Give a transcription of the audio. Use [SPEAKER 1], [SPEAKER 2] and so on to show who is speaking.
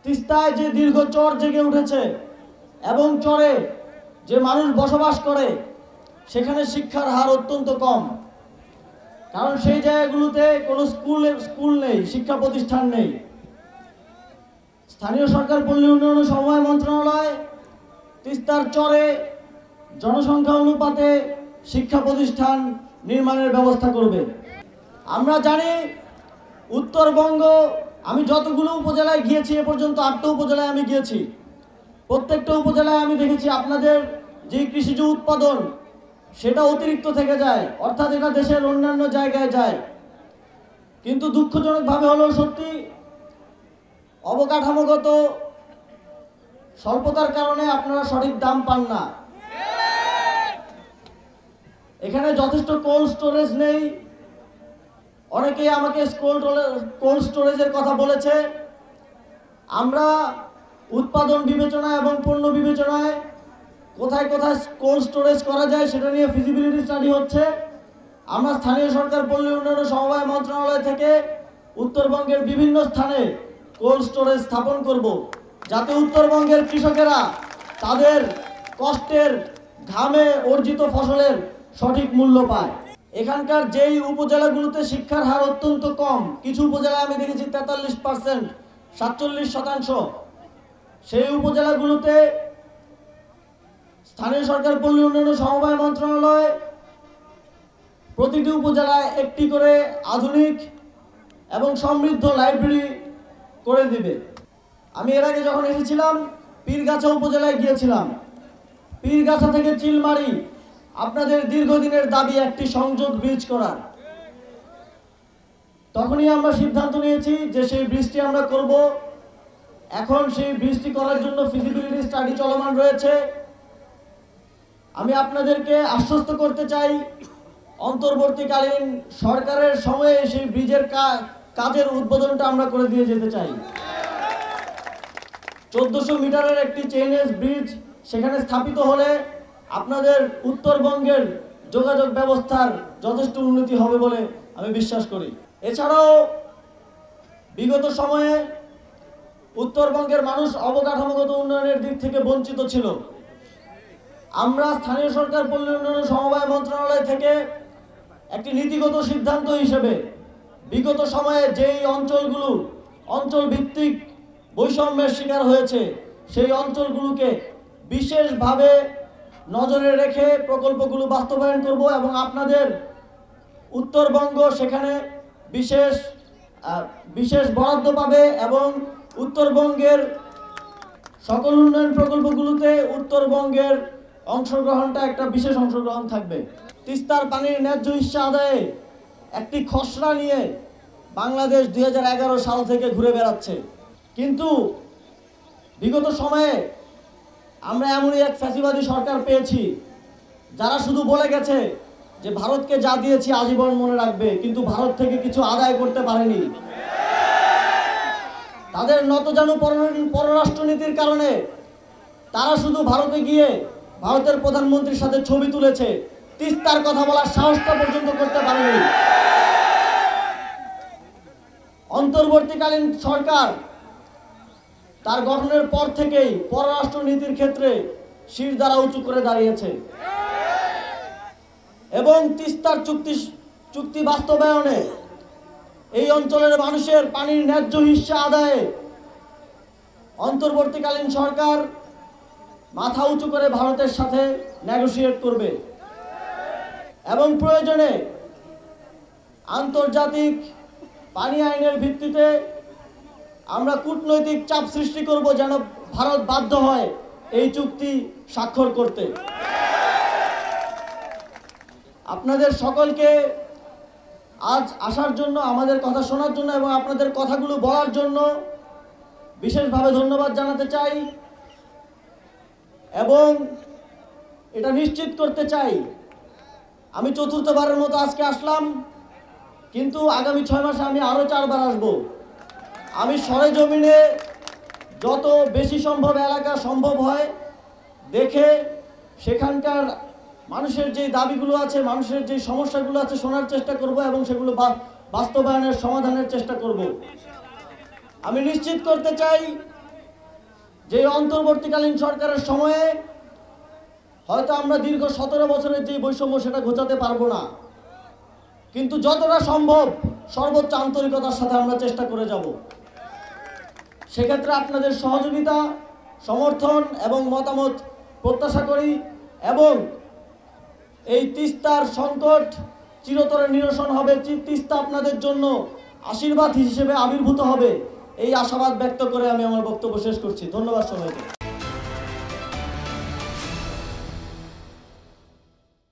[SPEAKER 1] তিস্তায় যে দীর্ঘ চর জেগে উঠেছে এবং চরে যে মানুষ বসবাস করে সেখানে শিক্ষার হার অত্যন্ত কম, কারণ সেই জায়গাগুলোতে কোনো স্কুল নেই, শিক্ষা প্রতিষ্ঠান নেই। স্থানীয় সরকার পল্লী উন্নয়ন ও সমবায় মন্ত্রণালয় তিস্তার চরে জনসংখ্যা অনুপাতে শিক্ষা প্রতিষ্ঠান নির্মাণের ব্যবস্থা করবে। আমরা জানি উত্তরবঙ্গ, আমি যতগুলো উপজেলায় গিয়েছি এ পর্যন্ত 8টা উপজেলায় আমি গিয়েছি, প্রত্যেকটা উপজেলায় আমি দেখেছি আপনাদের যে কৃষিজ উৎপাদন সেটা অতিরিক্ত থেকে যায়, অর্থাৎ এটা দেশের অন্যান্য জায়গায় যায়। কিন্তু দুঃখজনকভাবে হলেও সত্যি অবকাঠামোগত স্বল্পতার কারণে আপনারা সঠিক দাম পান না। এখানে যথেষ্ট কোল্ড স্টোরেজ নেই। অনেকেই আমাকে কোল্ড স্টোরেজের কথা বলেছে। আমরা উৎপাদন বিবেচনায় এবং পণ্য বিবেচনায় কোথায় কোথায় কোল্ড স্টোরেজ করা যায় সেটা নিয়ে ফিজিবিলিটি স্টাডি হচ্ছে। আমরা স্থানীয় সরকার পল্লী উন্নয়ন সমবায় মন্ত্রণালয় থেকে উত্তরবঙ্গের বিভিন্ন স্থানে কোল্ড স্টোরেজ স্থাপন করব, যাতে উত্তরবঙ্গের কৃষকেরা তাদের কষ্টের ঘামে অর্জিত ফসলের সঠিক মূল্য পায়। এখানকার যেই উপজেলাগুলোতে শিক্ষার হার অত্যন্ত কম, কিছু উপজেলায় আমি দেখেছি 43%, 47%, সেই উপজেলাগুলোতে স্থানীয় সরকার পল্লী উন্নয়ন সমবায় মন্ত্রণালয় প্রতিটি উপজেলায় একটি করে আধুনিক এবং সমৃদ্ধ লাইব্রেরি করে দিবে। আমি এর আগে যখন এসেছিলাম পীরগাছা উপজেলায় গিয়েছিলাম। পীরগাছা থেকে চিলমারি আপনাদের দীর্ঘদিনের দাবি একটি সংযোগ ব্রিজ করার। তখনই আমরা সিদ্ধান্ত নিয়েছি যে সেই ব্রিজটি আমরা করব। এখন সেই ব্রিজটি করার জন্য ফিজিবিলিটি স্টাডি চলমান রয়েছে। আমি আপনাদেরকে আশ্বস্ত করতে চাই, অন্তর্বর্তীকালীন সরকারের সময়ে সেই ব্রিজের কাজের উদ্বোধনটা আমরা করে দিয়ে যেতে চাই। 1400 মিটারের একটি চেইনেজ ব্রিজ সেখানে স্থাপিত হলে আপনাদের উত্তরবঙ্গের যোগাযোগ ব্যবস্থার যথেষ্ট উন্নতি হবে বলে আমি বিশ্বাস করি। এছাড়াও বিগত সময়ে উত্তরবঙ্গের মানুষ অবকাঠামোগত উন্নয়নের দিক থেকে বঞ্চিত ছিল। আমরা স্থানীয় সরকার পল্লী উন্নয়ন সমবায় মন্ত্রণালয় থেকে একটি নীতিগত সিদ্ধান্ত হিসেবে বিগত সময়ে যেই অঞ্চলগুলো অঞ্চল ভিত্তিক বৈষম্যের শিকার হয়েছে সেই অঞ্চলগুলোকে বিশেষভাবে নজরে রেখে প্রকল্পগুলো বাস্তবায়ন করব এবং আপনাদের উত্তরবঙ্গ সেখানে বিশেষ বরাদ্দ পাবে এবং উত্তরবঙ্গের সকল উন্নয়ন প্রকল্পগুলোতে উত্তরবঙ্গের অংশগ্রহণটা একটা বিশেষ অংশগ্রহণ থাকবে। তিস্তার পানির ন্যায্য হিস্সা আদায়ে একটি খসড়া নিয়ে বাংলাদেশ 2011 সাল থেকে ঘুরে বেড়াচ্ছে, কিন্তু বিগত সময়ে আমরা এমনই এক ফ্যাসিবাদী সরকার পেয়েছি যারা শুধু বলে গেছে যে ভারতকে যা দিয়েছি আজীবন মনে রাখবে, কিন্তু ভারত থেকে কিছু আদায় করতে পারেনি। তাদের নতজানু পররাষ্ট্রনীতির কারণে তারা শুধু ভারতে গিয়ে ভারতের প্রধানমন্ত্রীর সাথে ছবি তুলেছে, তিস্তার কথা বলার সাহসটা পর্যন্ত করতে পারেনি। অন্তর্বর্তীকালীন সরকার তার গঠনের পর থেকেই পররাষ্ট্র নীতির ক্ষেত্রে শিরদাঁড়া উঁচু করে দাঁড়িয়েছে এবং তিস্তার চুক্তি বাস্তবায়নে এই অঞ্চলের মানুষের পানির ন্যায্য হিস্সা আদায়ে অন্তর্বর্তীকালীন সরকার মাথা উঁচু করে ভারতের সাথে নেগোশিয়েট করবে এবং প্রয়োজনে আন্তর্জাতিক পানি আইনের ভিত্তিতে আমরা কূটনৈতিক চাপ সৃষ্টি করব যেন ভারত বাধ্য হয় এই চুক্তি স্বাক্ষর করতে। আপনাদের সকলকে আজ আসার জন্য, আমাদের কথা শোনার জন্য এবং আপনাদের কথাগুলো বলার জন্য বিশেষভাবে ধন্যবাদ জানাতে চাই এবং এটা নিশ্চিত করতে চাই, আমি চতুর্থবারের মতো আজকে আসলাম, কিন্তু আগামী 6 মাসে আমি আরও 4 বার আসব। আমি সরেজমিনে যত বেশি সম্ভব এলাকা সম্ভব হয় দেখে সেখানকার মানুষের যে দাবিগুলো আছে, মানুষের যে সমস্যাগুলো আছে শোনার চেষ্টা করব এবং সেগুলো বাস্তবায়নের সমাধানের চেষ্টা করব। আমি নিশ্চিত করতে চাই যে অন্তর্বর্তীকালীন সরকারের সময়ে হয়তো আমরা দীর্ঘ 17 বছরের যে বৈষম্য সেটা ঘোচাতে পারবো না, কিন্তু যতটা সম্ভব সর্বোচ্চ আন্তরিকতার সাথে আমরা চেষ্টা করে যাব। সেক্ষেত্রে আপনাদের সহযোগিতা, সমর্থন এবং মতামত প্রত্যাশা করি এবং এই তিস্তার সংকট চিরতরে নিরসন হবে, তিস্তা আপনাদের জন্য আশীর্বাদ হিসেবে আবির্ভূত হবে, এই আশাবাদ ব্যক্ত করে আমি আমার বক্তব্য শেষ করছি। ধন্যবাদ সবাইকে।